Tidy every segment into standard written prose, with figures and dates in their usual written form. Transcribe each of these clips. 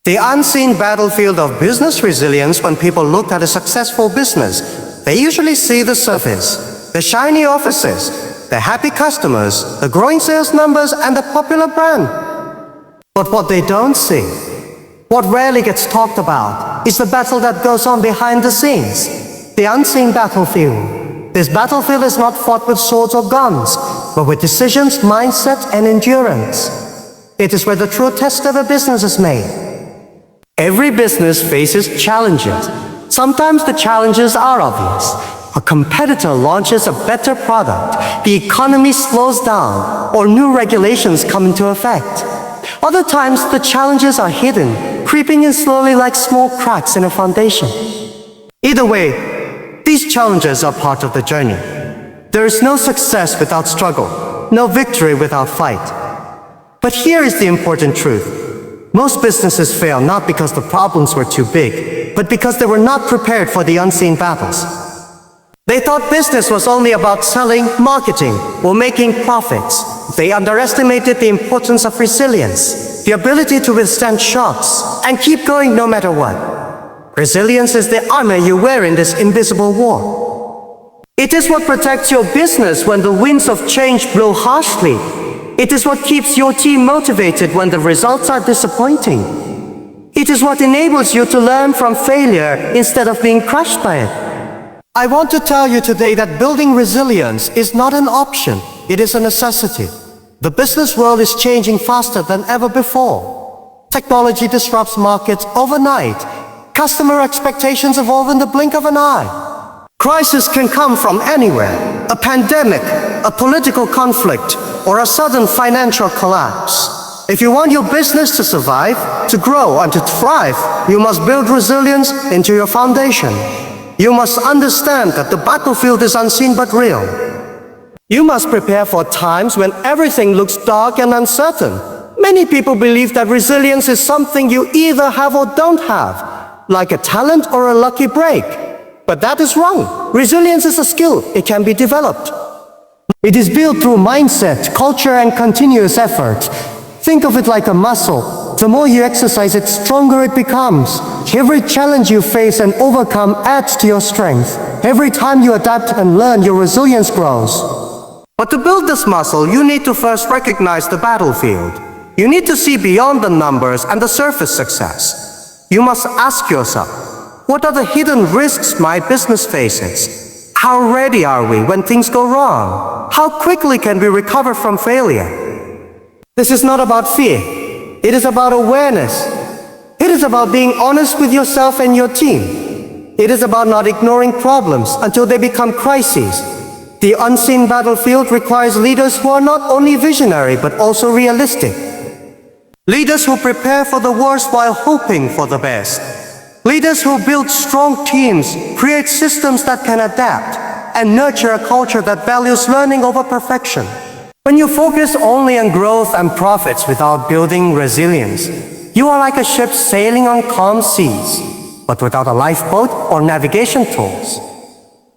The unseen battlefield of business resilience. When people look at a successful business, they usually see the surface, the shiny offices, the happy customers, the growing sales numbers, and the popular brand. But what they don't see, what rarely gets talked about, is the battle that goes on behind the scenes, the unseen battlefield. This battlefield is not fought with swords or guns, but with decisions, mindset, and endurance. It is where the true test of a business is made. Every business faces challenges. Sometimes the challenges are obvious. A competitor launches a better product, the economy slows down, or new regulations come into effect. Other times the challenges are hidden, creeping in slowly like small cracks in a foundation. Either way, these challenges are part of the journey. There is no success without struggle, no victory without fight. But here is the important truth. Most businesses fail not because the problems were too big, but because they were not prepared for the unseen battles. They thought business was only about selling, marketing, or making profits. They underestimated the importance of resilience, the ability to withstand shocks, and keep going no matter what. Resilience is the armor you wear in this invisible war. It is what protects your business when the winds of change blow harshly. It is what keeps your team motivated when the results are disappointing. It is what enables you to learn from failure instead of being crushed by it. I want to tell you today that building resilience is not an option, it is a necessity. The business world is changing faster than ever before. Technology disrupts markets overnight. Customer expectations evolve in the blink of an eye. Crisis can come from anywhere. A pandemic, a political conflict, or a sudden financial collapse. If you want your business to survive, to grow, and to thrive, you must build resilience into your foundation. You must understand that the battlefield is unseen but real. You must prepare for times when everything looks dark and uncertain. Many people believe that resilience is something you either have or don't have, like a talent or a lucky break. But that is wrong. Resilience is a skill. It can be developed. It is built through mindset, culture, and continuous effort. Think of it like a muscle. The more you exercise it, stronger it becomes. Every challenge you face and overcome adds to your strength. Every time you adapt and learn, your resilience grows. But to build this muscle, you need to first recognize the battlefield. You need to see beyond the numbers and the surface success. You must ask yourself, what are the hidden risks my business faces? How ready are we when things go wrong? How quickly can we recover from failure? This is not about fear. It is about awareness. It is about being honest with yourself and your team. It is about not ignoring problems until they become crises. The unseen battlefield requires leaders who are not only visionary but also realistic. Leaders who prepare for the worst while hoping for the best. Leaders who build strong teams, create systems that can adapt, and nurture a culture that values learning over perfection. When you focus only on growth and profits without building resilience, you are like a ship sailing on calm seas, but without a lifeboat or navigation tools.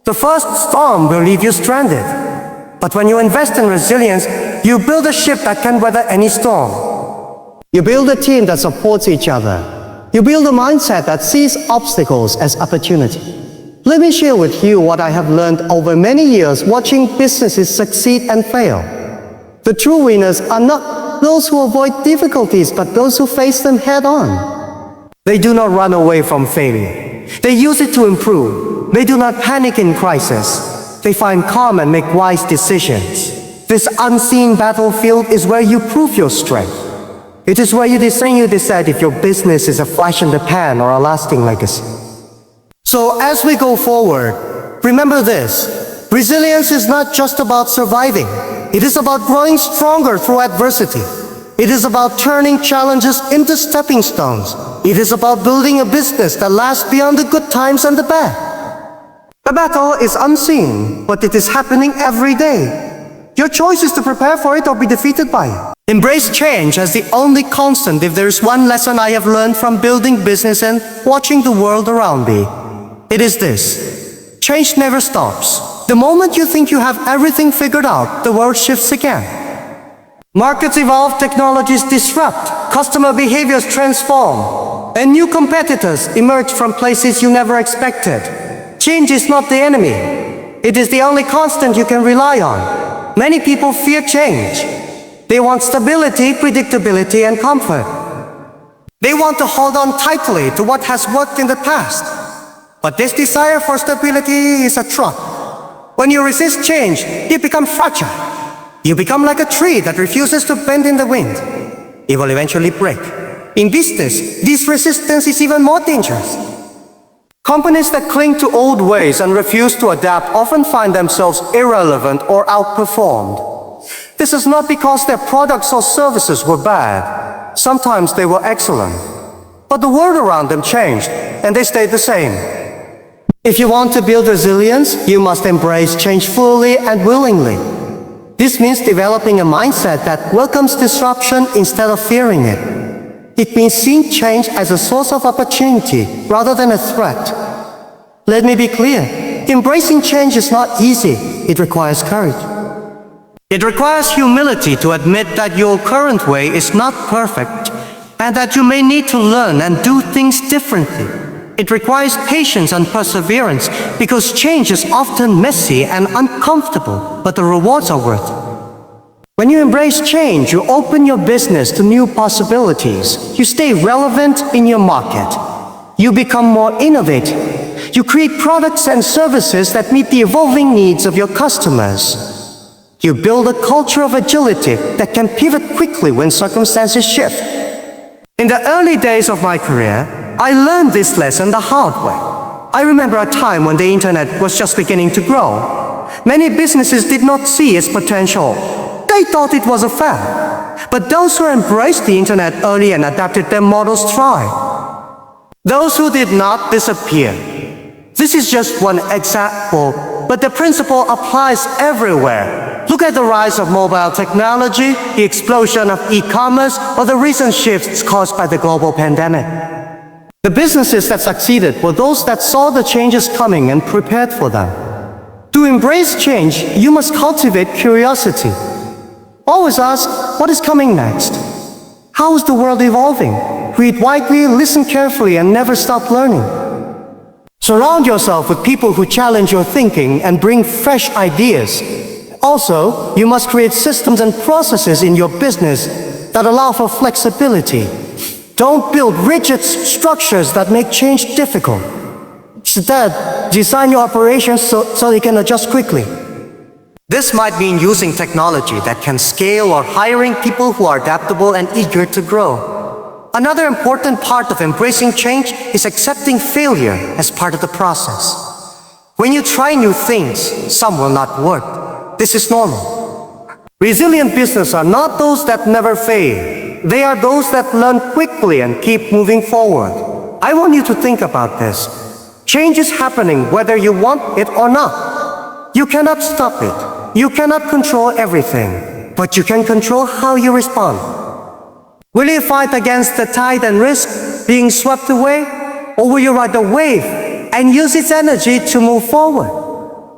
The first storm will leave you stranded, but when you invest in resilience, you build a ship that can weather any storm. You build a team that supports each other. You build a mindset that sees obstacles as opportunity. Let me share with you what I have learned over many years watching businesses succeed and fail. The true winners are not those who avoid difficulties, but those who face them head on. They do not run away from failure. They use it to improve. They do not panic in crisis. They find calm and make wise decisions. This unseen battlefield is where you prove your strength. It is where you decide if your business is a flash in the pan or a lasting legacy. So as we go forward, remember this. Resilience is not just about surviving. It is about growing stronger through adversity. It is about turning challenges into stepping stones. It is about building a business that lasts beyond the good times and the bad. The battle is unseen, but it is happening every day. Your choice is to prepare for it or be defeated by it. Embrace change as the only constant. If there is one lesson I have learned from building business and watching the world around me, it is this. Change never stops. The moment you think you have everything figured out, the world shifts again. Markets evolve, technologies disrupt, customer behaviors transform. and new competitors emerge from places you never expected. Change is not the enemy. It is the only constant you can rely on. Many people fear change. They want stability, predictability, and comfort. They want to hold on tightly to what has worked in the past. But this desire for stability is a trap. When you resist change, you become fragile. You become like a tree that refuses to bend in the wind. It will eventually break. In business, this resistance is even more dangerous. Companies that cling to old ways and refuse to adapt often find themselves irrelevant or outperformed. This is not because their products or services were bad. Sometimes they were excellent. But the world around them changed, and they stayed the same. If you want to build resilience, you must embrace change fully and willingly. This means developing a mindset that welcomes disruption instead of fearing it. It means seeing change as a source of opportunity rather than a threat. Let me be clear, embracing change is not easy. It requires courage. It requires humility to admit that your current way is not perfect and that you may need to learn and do things differently. It requires patience and perseverance because change is often messy and uncomfortable, but the rewards are worth it. When you embrace change, you open your business to new possibilities. You stay relevant in your market. You become more innovative. You create products and services that meet the evolving needs of your customers. You build a culture of agility that can pivot quickly when circumstances shift. In the early days of my career, I learned this lesson the hard way. I remember a time when the internet was just beginning to grow. Many businesses did not see its potential. They thought it was a fad. But those who embraced the internet early and adapted their models thrived. Those who did not disappeared. This is just one example, but the principle applies everywhere. Look at the rise of mobile technology, the explosion of e-commerce, or the recent shifts caused by the global pandemic. The businesses that succeeded were those that saw the changes coming and prepared for them. To embrace change, you must cultivate curiosity. Always ask, what is coming next? How is the world evolving? Read widely, listen carefully, and never stop learning. Surround yourself with people who challenge your thinking and bring fresh ideas. Also, you must create systems and processes in your business that allow for flexibility. Don't build rigid structures that make change difficult. Instead, design your operations so they can adjust quickly. This might mean using technology that can scale or hiring people who are adaptable and eager to grow. Another important part of embracing change is accepting failure as part of the process. When you try new things, some will not work. This is normal. Resilient businesses are not those that never fail. They are those that learn quickly and keep moving forward. I want you to think about this. Change is happening whether you want it or not. You cannot stop it. You cannot control everything, but you can control how you respond. Will you fight against the tide and risk being swept away? Or will you ride the wave and use its energy to move forward?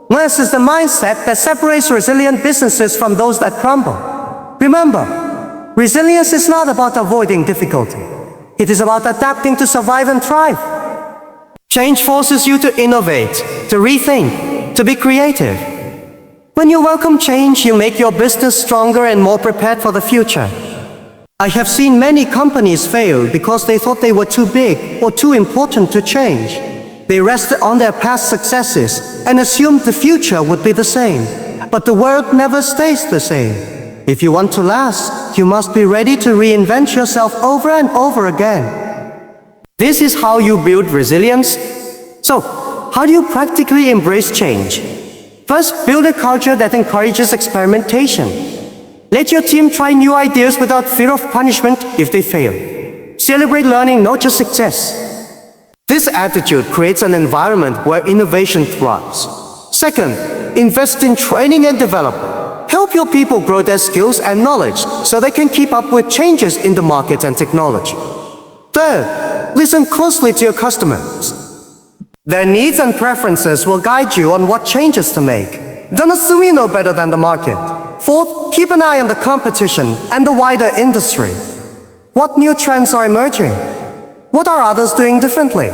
This is the mindset that separates resilient businesses from those that crumble. Remember, resilience is not about avoiding difficulty. It is about adapting to survive and thrive. Change forces you to innovate, to rethink, to be creative. When you welcome change, you make your business stronger and more prepared for the future. I have seen many companies fail because they thought they were too big or too important to change. They rested on their past successes and assumed the future would be the same. But the world never stays the same. If you want to last, you must be ready to reinvent yourself over and over again. This is how you build resilience. So, how do you practically embrace change? First, build a culture that encourages experimentation. Let your team try new ideas without fear of punishment if they fail. Celebrate learning, not just success. This attitude creates an environment where innovation thrives. Second, invest in training and development. Help your people grow their skills and knowledge so they can keep up with changes in the market and technology. Third, listen closely to your customers. Their needs and preferences will guide you on what changes to make. Don't assume you know better than the market. Fourth, keep an eye on the competition and the wider industry. What new trends are emerging? What are others doing differently?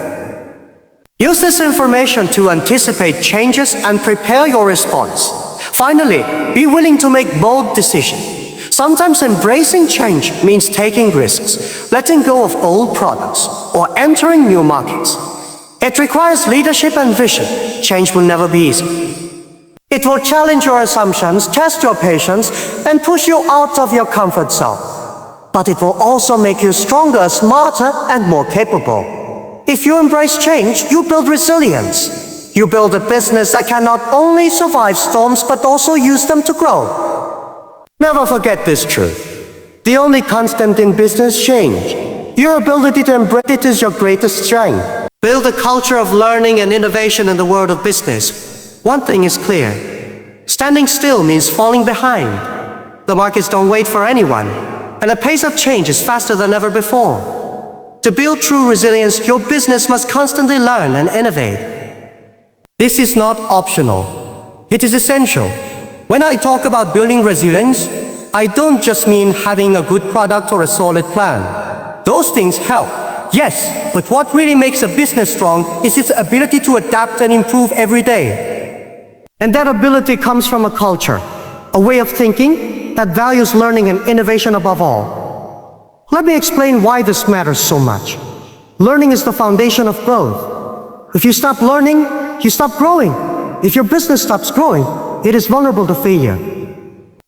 Use this information to anticipate changes and prepare your response. Finally, be willing to make bold decisions. Sometimes embracing change means taking risks, letting go of old products, or entering new markets. It requires leadership and vision. Change will never be easy. It will challenge your assumptions, test your patience, and push you out of your comfort zone. But it will also make you stronger, smarter, and more capable. If you embrace change, you build resilience. You build a business that can not only survive storms, but also use them to grow. Never forget this truth. The only constant in business is change. Your ability to embrace it is your greatest strength. Build a culture of learning and innovation in the world of business. One thing is clear. Standing still means falling behind. The markets don't wait for anyone, and the pace of change is faster than ever before. To build true resilience, your business must constantly learn and innovate. This is not optional. It is essential. When I talk about building resilience, I don't just mean having a good product or a solid plan. Those things help, yes, but what really makes a business strong is its ability to adapt and improve every day. And that ability comes from a culture, a way of thinking that values learning and innovation above all. Let me explain why this matters so much. Learning is the foundation of growth. If you stop learning, you stop growing. If your business stops growing, it is vulnerable to failure.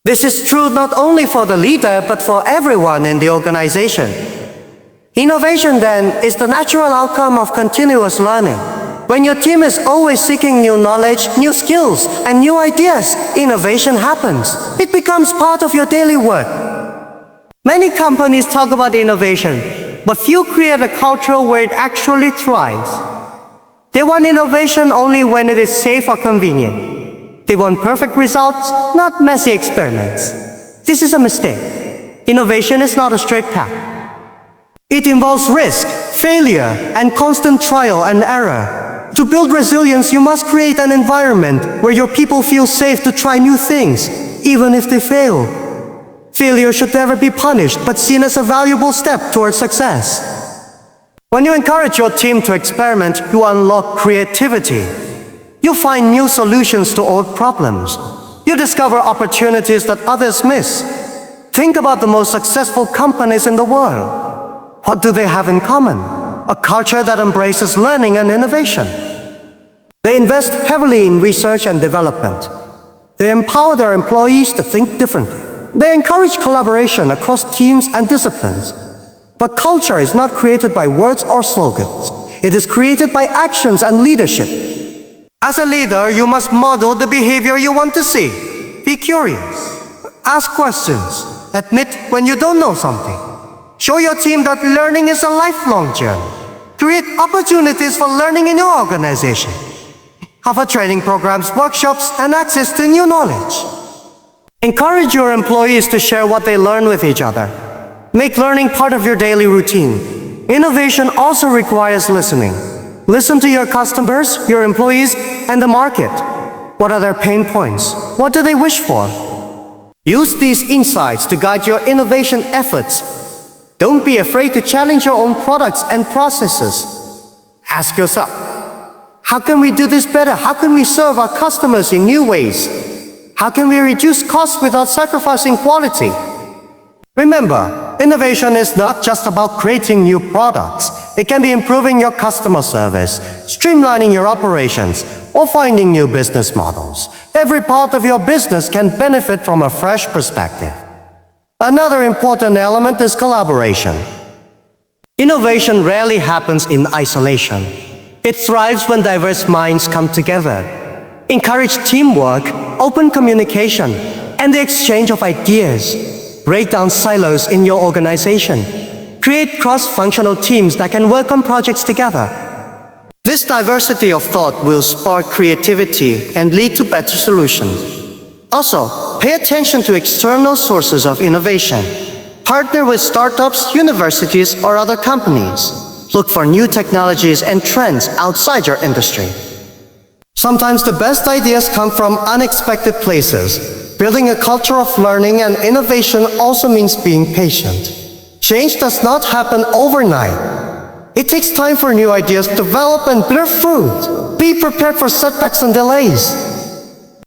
This is true not only for the leader, but for everyone in the organization. Innovation, then, is the natural outcome of continuous learning. When your team is always seeking new knowledge, new skills, and new ideas, innovation happens. It becomes part of your daily work. Many companies talk about innovation, but few create a culture where it actually thrives. They want innovation only when it is safe or convenient. They want perfect results, not messy experiments. This is a mistake. Innovation is not a straight path. It involves risk, failure, and constant trial and error. To build resilience, you must create an environment where your people feel safe to try new things, even if they fail. Failure should never be punished, but seen as a valuable step towards success. When you encourage your team to experiment, you unlock creativity. You find new solutions to old problems. You discover opportunities that others miss. Think about the most successful companies in the world. What do they have in common? A culture that embraces learning and innovation. They invest heavily in research and development. They empower their employees to think differently. They encourage collaboration across teams and disciplines. But culture is not created by words or slogans. It is created by actions and leadership. As a leader, you must model the behavior you want to see. Be curious. Ask questions. Admit when you don't know something. Show your team that learning is a lifelong journey. Create opportunities for learning in your organization. Offer training programs, workshops, and access to new knowledge. Encourage your employees to share what they learn with each other. Make learning part of your daily routine. Innovation also requires listening. Listen to your customers, your employees, and the market. What are their pain points? What do they wish for? Use these insights to guide your innovation efforts. Don't be afraid to challenge your own products and processes. Ask yourself, how can we do this better? How can we serve our customers in new ways? How can we reduce costs without sacrificing quality? Remember, innovation is not just about creating new products. It can be improving your customer service, streamlining your operations, or finding new business models. Every part of your business can benefit from a fresh perspective. Another important element is collaboration. Innovation rarely happens in isolation. It thrives when diverse minds come together. Encourage teamwork, open communication, and the exchange of ideas. Break down silos in your organization. Create cross-functional teams that can work on projects together. This diversity of thought will spark creativity and lead to better solutions. Also, pay attention to external sources of innovation. Partner with startups, universities, or other companies. Look for new technologies and trends outside your industry. Sometimes the best ideas come from unexpected places. Building a culture of learning and innovation also means being patient. Change does not happen overnight. It takes time for new ideas to develop and bear fruit. Be prepared for setbacks and delays.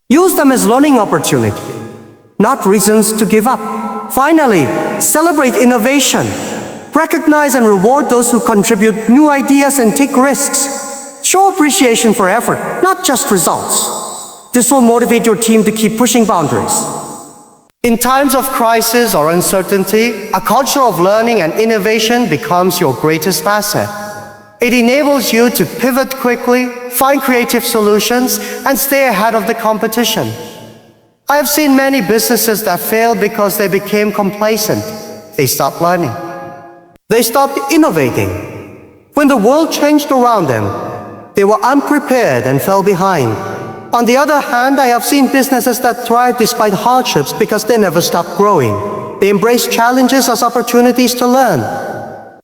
Use them as learning opportunity, not reasons to give up. Finally, celebrate innovation. Recognize and reward those who contribute new ideas and take risks. Show appreciation for effort, not just results. This will motivate your team to keep pushing boundaries. In times of crisis or uncertainty, a culture of learning and innovation becomes your greatest asset. It enables you to pivot quickly, find creative solutions, and stay ahead of the competition. I have seen many businesses that failed because they became complacent. They stopped learning. They stopped innovating. When the world changed around them, they were unprepared and fell behind. On the other hand, I have seen businesses that thrive despite hardships because they never stopped growing. They embrace challenges as opportunities to learn.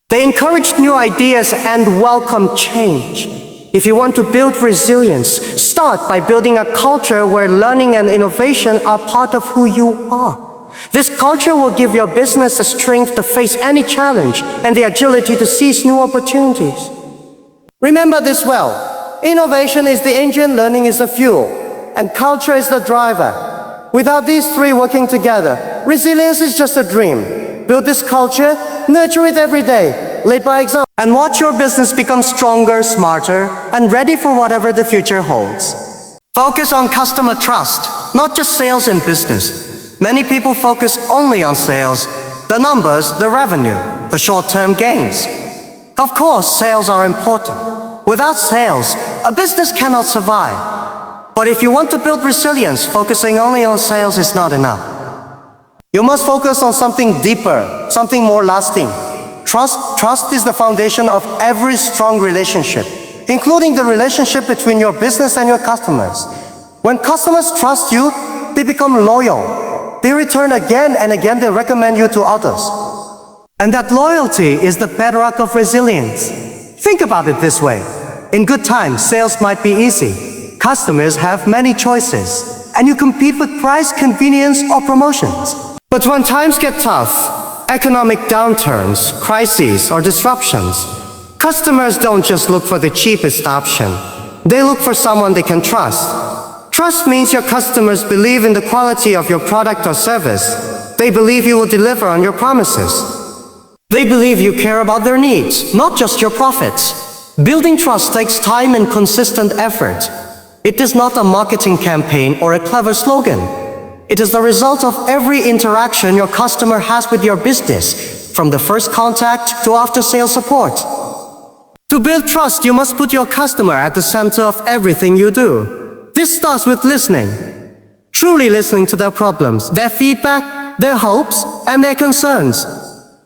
They encourage new ideas and welcome change. If you want to build resilience, start by building a culture where learning and innovation are part of who you are. This culture will give your business the strength to face any challenge and the agility to seize new opportunities. Remember this well. Innovation is the engine, learning is the fuel, and culture is the driver. Without these three working together, resilience is just a dream. Build this culture, nurture it every day, lead by example, and watch your business become stronger, smarter, and ready for whatever the future holds. Focus on customer trust, not just sales in business. Many people focus only on sales, the numbers, the revenue, the short-term gains. Of course, sales are important. Without sales, a business cannot survive. But if you want to build resilience, focusing only on sales is not enough. You must focus on something deeper, something more lasting. Trust is the foundation of every strong relationship, including the relationship between your business and your customers. When customers trust you, they become loyal. They return again and again, they recommend you to others. And that loyalty is the bedrock of resilience. Think about it this way. In good times, sales might be easy. Customers have many choices, and you compete with price, convenience, or promotions. But when times get tough, economic downturns, crises, or disruptions, customers don't just look for the cheapest option. They look for someone they can trust. Trust means your customers believe in the quality of your product or service. They believe you will deliver on your promises. They believe you care about their needs, not just your profits. Building trust takes time and consistent effort. It is not a marketing campaign or a clever slogan. It is the result of every interaction your customer has with your business, from the first contact to after-sales support. To build trust, you must put your customer at the center of everything you do. This starts with listening. Truly listening to their problems, their feedback, their hopes, and their concerns.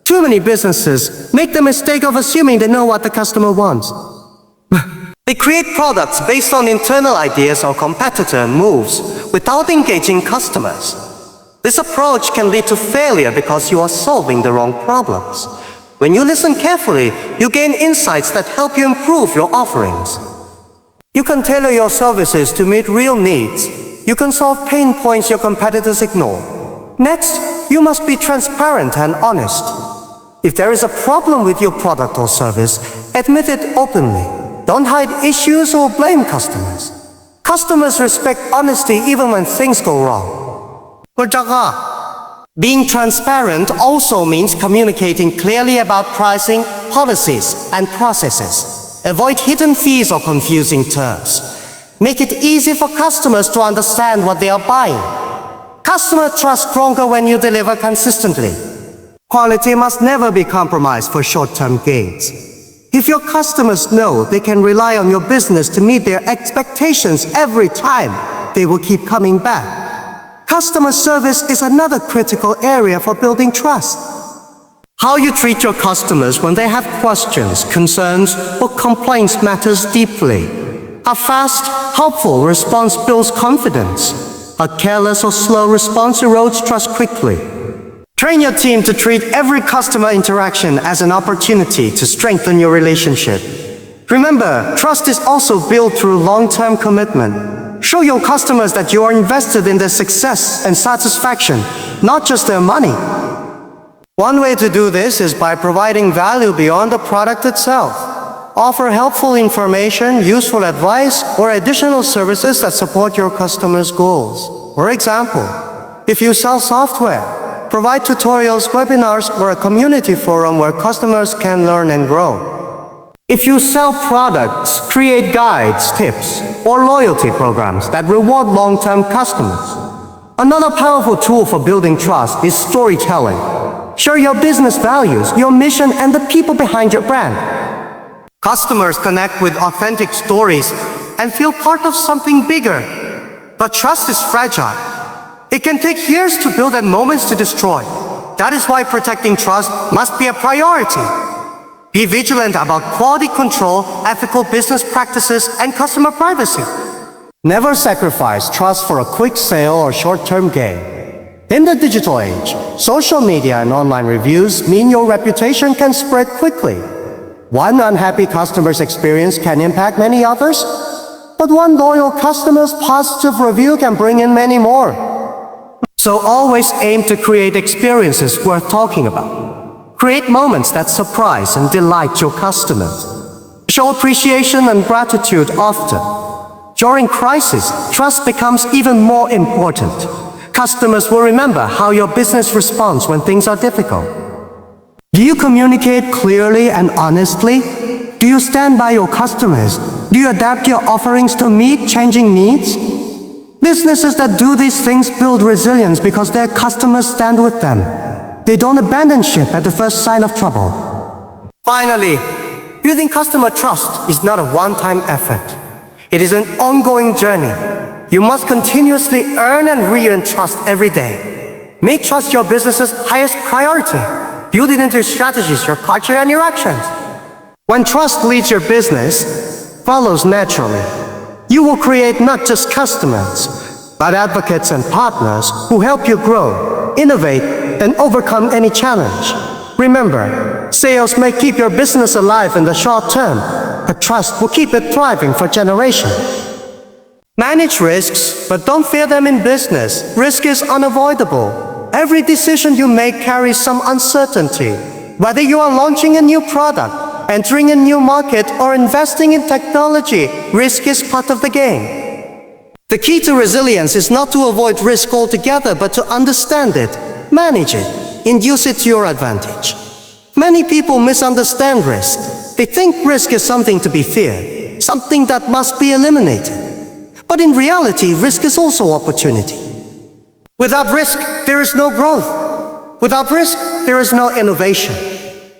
Too many businesses make the mistake of assuming they know what the customer wants. They create products based on internal ideas or competitor moves without engaging customers. This approach can lead to failure because you are solving the wrong problems. When you listen carefully, you gain insights that help you improve your offerings. You can tailor your services to meet real needs. You can solve pain points your competitors ignore. Next, you must be transparent and honest. If there is a problem with your product or service, admit it openly. Don't hide issues or blame customers. Customers respect honesty even when things go wrong. Being transparent also means communicating clearly about pricing, policies, and processes. Avoid hidden fees or confusing terms. Make it easy for customers to understand what they are buying. Customer trust stronger when you deliver consistently. Quality must never be compromised for short-term gains. If your customers know they can rely on your business to meet their expectations every time, they will keep coming back. Customer service is another critical area for building trust. How you treat your customers when they have questions, concerns, or complaints matters deeply. A fast, helpful response builds confidence. A careless or slow response erodes trust quickly. Train your team to treat every customer interaction as an opportunity to strengthen your relationship. Remember, trust is also built through long-term commitment. Show your customers that you are invested in their success and satisfaction, not just their money. One way to do this is by providing value beyond the product itself. Offer helpful information, useful advice, or additional services that support your customers' goals. For example, if you sell software, provide tutorials, webinars, or a community forum where customers can learn and grow. If you sell products, create guides, tips, or loyalty programs that reward long-term customers. Another powerful tool for building trust is storytelling. Share your business values, your mission, and the people behind your brand. Customers connect with authentic stories and feel part of something bigger. But trust is fragile. It can take years to build and moments to destroy. That is why protecting trust must be a priority. Be vigilant about quality control, ethical business practices, and customer privacy. Never sacrifice trust for a quick sale or short-term gain. In the digital age, social media and online reviews mean your reputation can spread quickly. One unhappy customer's experience can impact many others, but one loyal customer's positive review can bring in many more. So always aim to create experiences worth talking about. Create moments that surprise and delight your customers. Show appreciation and gratitude often. During crisis, trust becomes even more important. Customers will remember how your business responds when things are difficult. Do you communicate clearly and honestly? Do you stand by your customers? Do you adapt your offerings to meet changing needs? Businesses that do these things build resilience because their customers stand with them. They don't abandon ship at the first sign of trouble. Finally, building customer trust is not a one-time effort. It is an ongoing journey. You must continuously earn and re-earn trust every day. Make trust your business's highest priority. Build it into your strategies, your culture, and your actions. When trust leads your business, follows naturally. You will create not just customers, but advocates and partners who help you grow, innovate, and overcome any challenge. Remember, sales may keep your business alive in the short term, but trust will keep it thriving for generations. Manage risks, but don't fear them in business. Risk is unavoidable. Every decision you make carries some uncertainty. Whether you are launching a new product, entering a new market, or investing in technology, risk is part of the game. The key to resilience is not to avoid risk altogether, but to understand it, manage it, and use it to your advantage. Many people misunderstand risk. They think risk is something to be feared, something that must be eliminated. But in reality, risk is also opportunity. Without risk, there is no growth. Without risk, there is no innovation.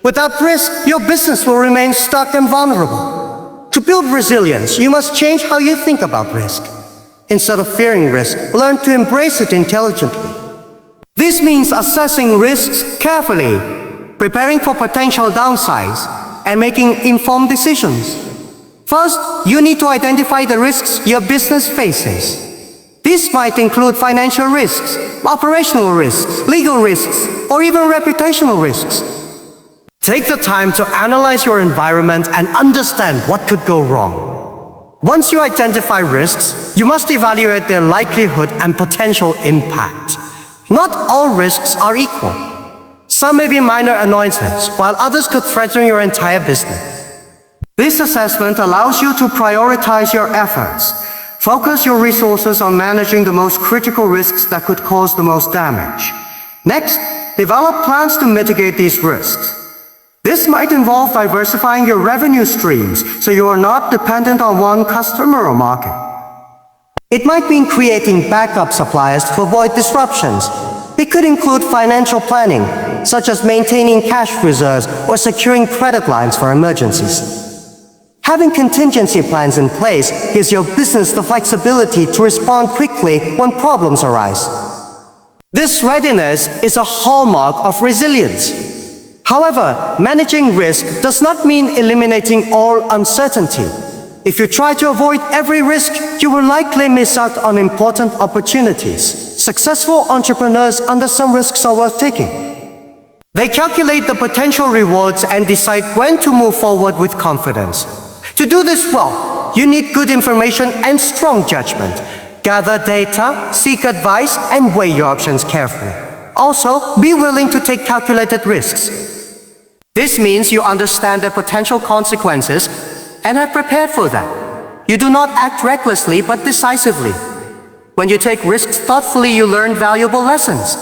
Without risk, your business will remain stuck and vulnerable. To build resilience, you must change how you think about risk. Instead of fearing risk, learn to embrace it intelligently. This means assessing risks carefully, preparing for potential downsides, and making informed decisions. First, you need to identify the risks your business faces. This might include financial risks, operational risks, legal risks, or even reputational risks. Take the time to analyze your environment and understand what could go wrong. Once you identify risks, you must evaluate their likelihood and potential impact. Not all risks are equal. Some may be minor annoyances, while others could threaten your entire business. This assessment allows you to prioritize your efforts. Focus your resources on managing the most critical risks that could cause the most damage. Next, develop plans to mitigate these risks. This might involve diversifying your revenue streams so you are not dependent on one customer or market. It might mean creating backup suppliers to avoid disruptions. It could include financial planning, such as maintaining cash reserves or securing credit lines for emergencies. Having contingency plans in place gives your business the flexibility to respond quickly when problems arise. This readiness is a hallmark of resilience. However, managing risk does not mean eliminating all uncertainty. If you try to avoid every risk, you will likely miss out on important opportunities. Successful entrepreneurs understand risks are worth taking. They calculate the potential rewards and decide when to move forward with confidence. To do this well, you need good information and strong judgment. Gather data, seek advice, and weigh your options carefully. Also, be willing to take calculated risks. This means you understand the potential consequences and are prepared for them. You do not act recklessly but decisively. When you take risks thoughtfully, you learn valuable lessons.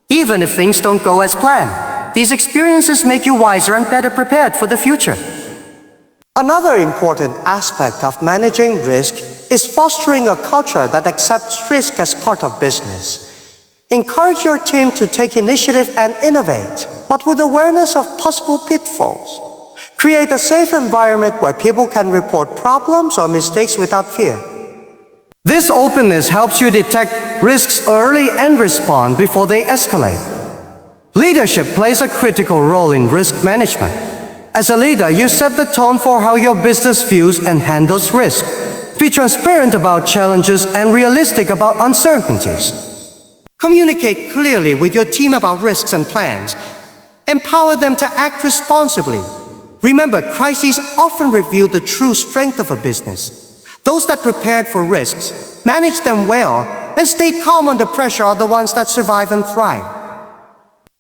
Even if things don't go as planned, these experiences make you wiser and better prepared for the future. Another important aspect of managing risk is fostering a culture that accepts risk as part of business. Encourage your team to take initiative and innovate, but with awareness of possible pitfalls. Create a safe environment where people can report problems or mistakes without fear. This openness helps you detect risks early and respond before they escalate. Leadership plays a critical role in risk management. As a leader, you set the tone for how your business views and handles risk. Be transparent about challenges and realistic about uncertainties. Communicate clearly with your team about risks and plans. Empower them to act responsibly. Remember, crises often reveal the true strength of a business. Those that prepared for risks, manage them well, and stay calm under pressure are the ones that survive and thrive.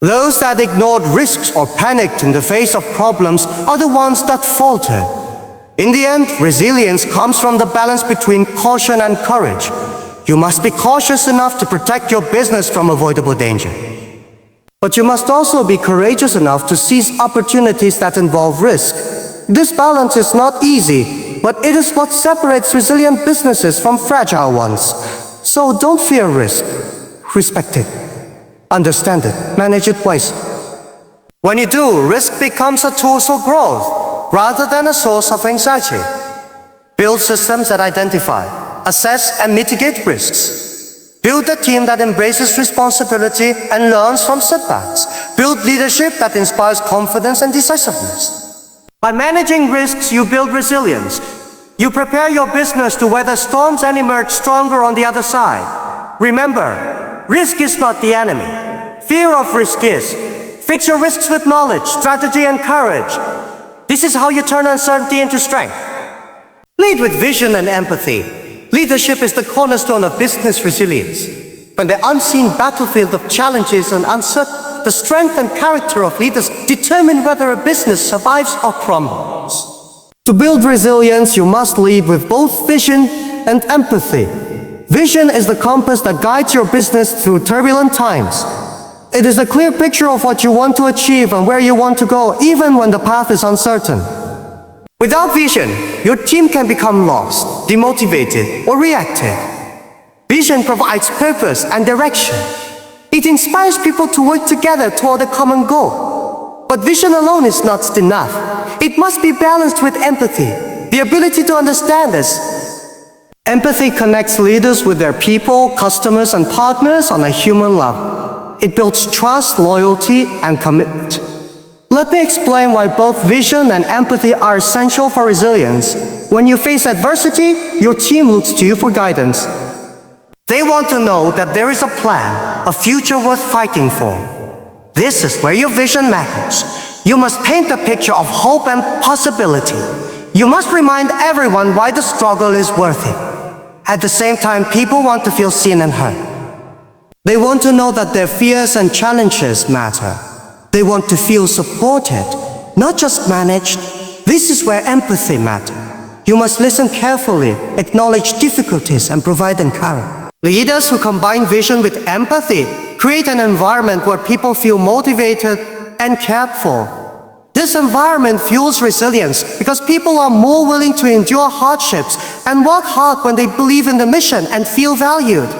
Those that ignored risks or panicked in the face of problems are the ones that faltered. In the end, resilience comes from the balance between caution and courage. You must be cautious enough to protect your business from avoidable danger. But you must also be courageous enough to seize opportunities that involve risk. This balance is not easy, but it is what separates resilient businesses from fragile ones. So don't fear risk. Respect it. Understand it. Manage it wisely. When you do, risk becomes a tool for growth rather than a source of anxiety. Build systems that identify, assess, and mitigate risks. Build a team that embraces responsibility and learns from setbacks. Build leadership that inspires confidence and decisiveness. By managing risks, you build resilience. You prepare your business to weather storms and emerge stronger on the other side. Remember, risk is not the enemy. Fear of risk is. Fix your risks with knowledge, strategy, and courage. This is how you turn uncertainty into strength. Lead with vision and empathy. Leadership is the cornerstone of business resilience. When the unseen battlefield of challenges and uncertainty, the strength and character of leaders determine whether a business survives or crumbles. To build resilience, you must lead with both vision and empathy. Vision is the compass that guides your business through turbulent times. It is a clear picture of what you want to achieve and where you want to go, even when the path is uncertain. Without vision, your team can become lost, demotivated, or reactive. Vision provides purpose and direction. It inspires people to work together toward a common goal. But vision alone is not enough. It must be balanced with empathy, the ability to understand this. Empathy connects leaders with their people, customers, and partners on a human level. It builds trust, loyalty, and commitment. Let me explain why both vision and empathy are essential for resilience. When you face adversity, your team looks to you for guidance. They want to know that there is a plan, a future worth fighting for. This is where your vision matters. You must paint a picture of hope and possibility. You must remind everyone why the struggle is worth it. At the same time, people want to feel seen and heard. They want to know that their fears and challenges matter. They want to feel supported, not just managed. This is where empathy matters. You must listen carefully, acknowledge difficulties, and provide encouragement. Leaders who combine vision with empathy create an environment where people feel motivated and cared for. This environment fuels resilience because people are more willing to endure hardships and work hard when they believe in the mission and feel valued.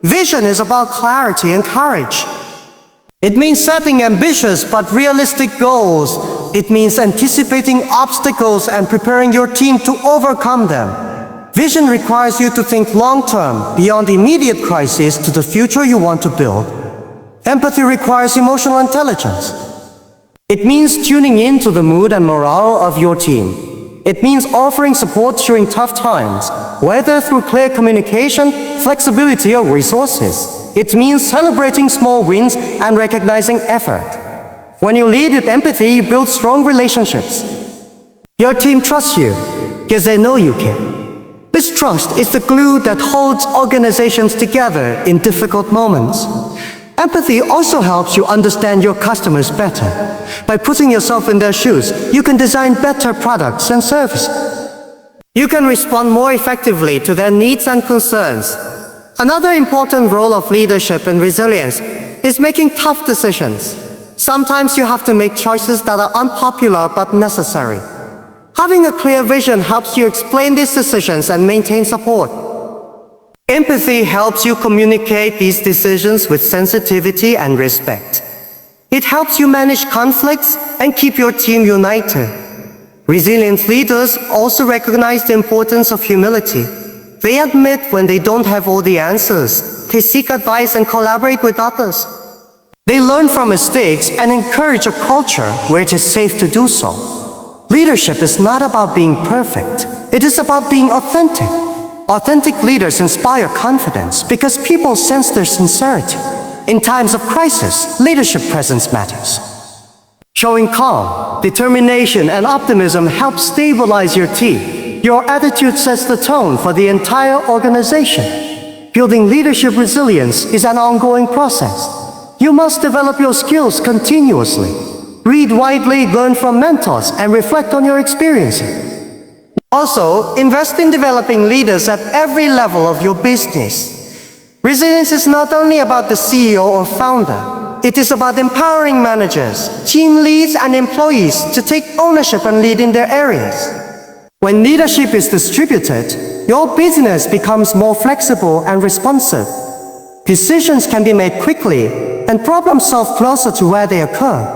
Vision is about clarity and courage. It means setting ambitious but realistic goals. It means anticipating obstacles and preparing your team to overcome them. Vision requires you to think long-term, beyond immediate crises, to the future you want to build. Empathy requires emotional intelligence. It means tuning in to the mood and morale of your team. It means offering support during tough times, whether through clear communication, flexibility, or resources. It means celebrating small wins and recognizing effort. When you lead with empathy, you build strong relationships. Your team trusts you because they know you care. This trust is the glue that holds organizations together in difficult moments. Empathy also helps you understand your customers better. By putting yourself in their shoes, you can design better products and services. You can respond more effectively to their needs and concerns. Another important role of leadership and resilience is making tough decisions. Sometimes you have to make choices that are unpopular but necessary. Having a clear vision helps you explain these decisions and maintain support. Empathy helps you communicate these decisions with sensitivity and respect. It helps you manage conflicts and keep your team united. Resilient leaders also recognize the importance of humility. They admit when they don't have all the answers. They seek advice and collaborate with others. They learn from mistakes and encourage a culture where it is safe to do so. Leadership is not about being perfect. It is about being authentic. Authentic leaders inspire confidence because people sense their sincerity. In times of crisis, leadership presence matters. Showing calm, determination, and optimism helps stabilize your team. Your attitude sets the tone for the entire organization. Building leadership resilience is an ongoing process. You must develop your skills continuously. Read widely, learn from mentors, and reflect on your experiences. Also, invest in developing leaders at every level of your business. Resilience is not only about the CEO or founder. It is about empowering managers, team leads, and employees to take ownership and lead in their areas. When leadership is distributed, your business becomes more flexible and responsive. Decisions can be made quickly, and problems solved closer to where they occur.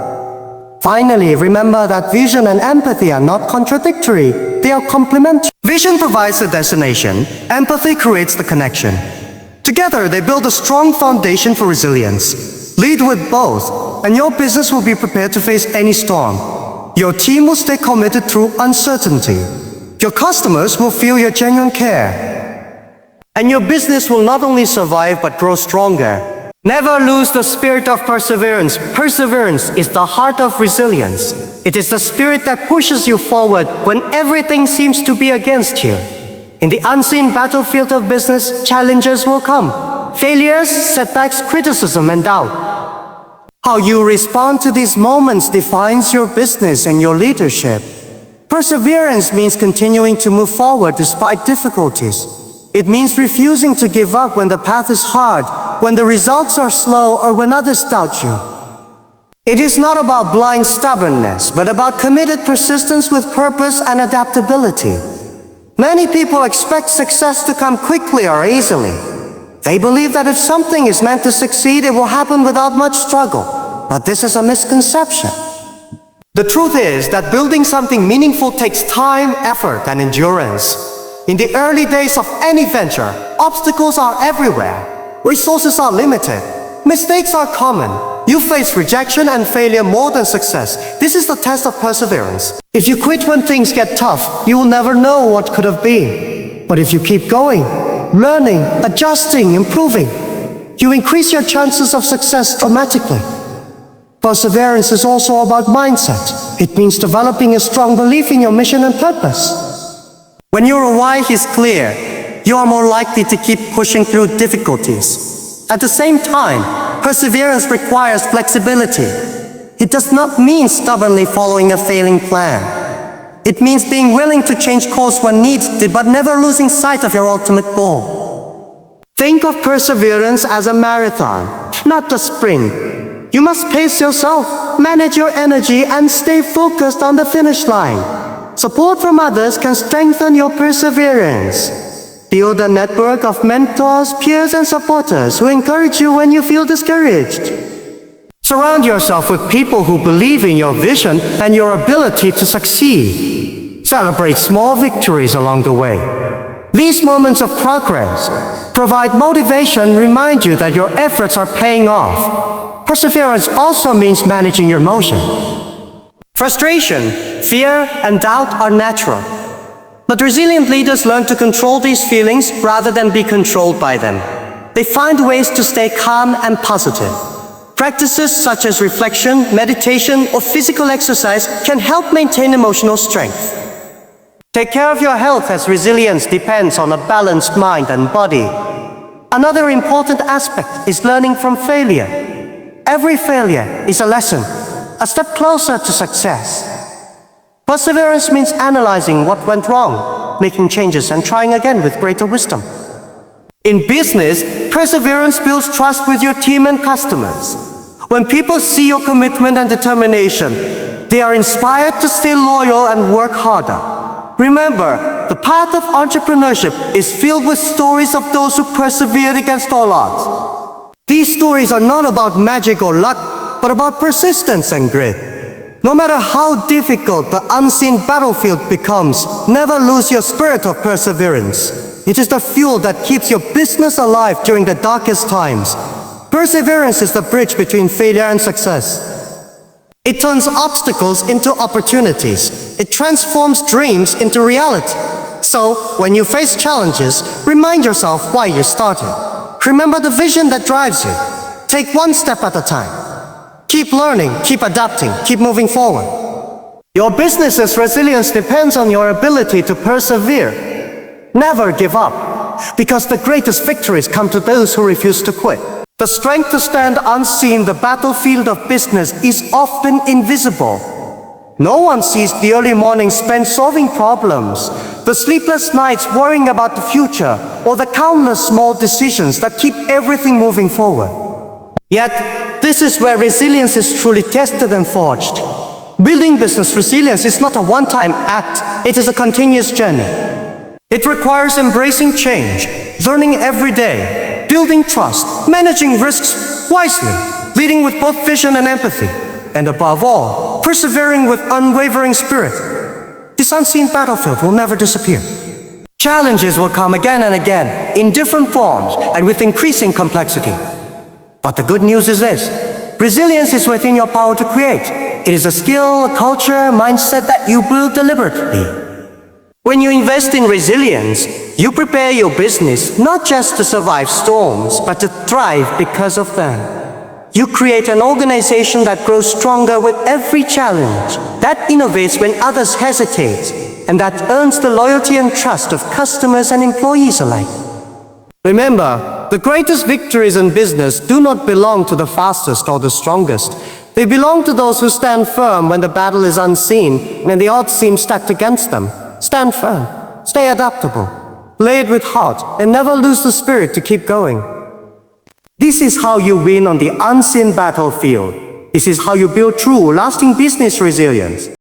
Finally, remember that vision and empathy are not contradictory, they are complementary. Vision provides the destination, empathy creates the connection. Together, they build a strong foundation for resilience. Lead with both, and your business will be prepared to face any storm. Your team will stay committed through uncertainty. Your customers will feel your genuine care. And your business will not only survive but grow stronger. Never lose the spirit of perseverance. Perseverance is the heart of resilience. It is the spirit that pushes you forward when everything seems to be against you. In the unseen battlefield of business, challenges will come. Failures, setbacks, criticism, and doubt. How you respond to these moments defines your business and your leadership. Perseverance means continuing to move forward despite difficulties. It means refusing to give up when the path is hard, when the results are slow, or when others doubt you. It is not about blind stubbornness, but about committed persistence with purpose and adaptability. Many people expect success to come quickly or easily. They believe that if something is meant to succeed, it will happen without much struggle. But this is a misconception. The truth is that building something meaningful takes time, effort, and endurance. In the early days of any venture, obstacles are everywhere. Resources are limited. Mistakes are common. You face rejection and failure more than success. This is the test of perseverance. If you quit when things get tough, you will never know what could have been. But if you keep going, learning, adjusting, improving, you increase your chances of success dramatically. Perseverance is also about mindset. It means developing a strong belief in your mission and purpose. When your why is clear, you are more likely to keep pushing through difficulties. At the same time, perseverance requires flexibility. It does not mean stubbornly following a failing plan. It means being willing to change course when needed, but never losing sight of your ultimate goal. Think of perseverance as a marathon, not a sprint. You must pace yourself, manage your energy, and stay focused on the finish line. Support from others can strengthen your perseverance. Build a network of mentors, peers, and supporters who encourage you when you feel discouraged. Surround yourself with people who believe in your vision and your ability to succeed. Celebrate small victories along the way. These moments of progress provide motivation and remind you that your efforts are paying off. Perseverance also means managing your emotion. Frustration, fear, and doubt are natural. But resilient leaders learn to control these feelings rather than be controlled by them. They find ways to stay calm and positive. Practices such as reflection, meditation, or physical exercise can help maintain emotional strength. Take care of your health, as resilience depends on a balanced mind and body. Another important aspect is learning from failure. Every failure is a lesson, a step closer to success. Perseverance means analyzing what went wrong, making changes and trying again with greater wisdom. In business, perseverance builds trust with your team and customers. When people see your commitment and determination, they are inspired to stay loyal and work harder. Remember, the path of entrepreneurship is filled with stories of those who persevered against all odds. These stories are not about magic or luck, but about persistence and grit. No matter how difficult the unseen battlefield becomes, never lose your spirit of perseverance. It is the fuel that keeps your business alive during the darkest times. Perseverance is the bridge between failure and success. It turns obstacles into opportunities. It transforms dreams into reality. So, when you face challenges, remind yourself why you started. Remember the vision that drives you. Take one step at a time. Keep learning, keep adapting, keep moving forward. Your business's resilience depends on your ability to persevere. Never give up, because the greatest victories come to those who refuse to quit. The strength to stand unseen, the battlefield of business, is often invisible. No one sees the early mornings spent solving problems, the sleepless nights worrying about the future, or the countless small decisions that keep everything moving forward. Yet, this is where resilience is truly tested and forged. Building business resilience is not a one-time act, it is a continuous journey. It requires embracing change, learning every day, building trust, managing risks wisely, leading with both vision and empathy, and above all, persevering with unwavering spirit. This unseen battlefield will never disappear. Challenges will come again and again, in different forms and with increasing complexity. But the good news is this: resilience is within your power to create. It is a skill, a culture, a mindset that you build deliberately. When you invest in resilience, you prepare your business not just to survive storms, but to thrive because of them. You create an organization that grows stronger with every challenge, that innovates when others hesitate, and that earns the loyalty and trust of customers and employees alike. Remember, the greatest victories in business do not belong to the fastest or the strongest. They belong to those who stand firm when the battle is unseen and the odds seem stacked against them. Stand firm, stay adaptable, play it with heart, and never lose the spirit to keep going. This is how you win on the unseen battlefield. This is how you build true, lasting business resilience.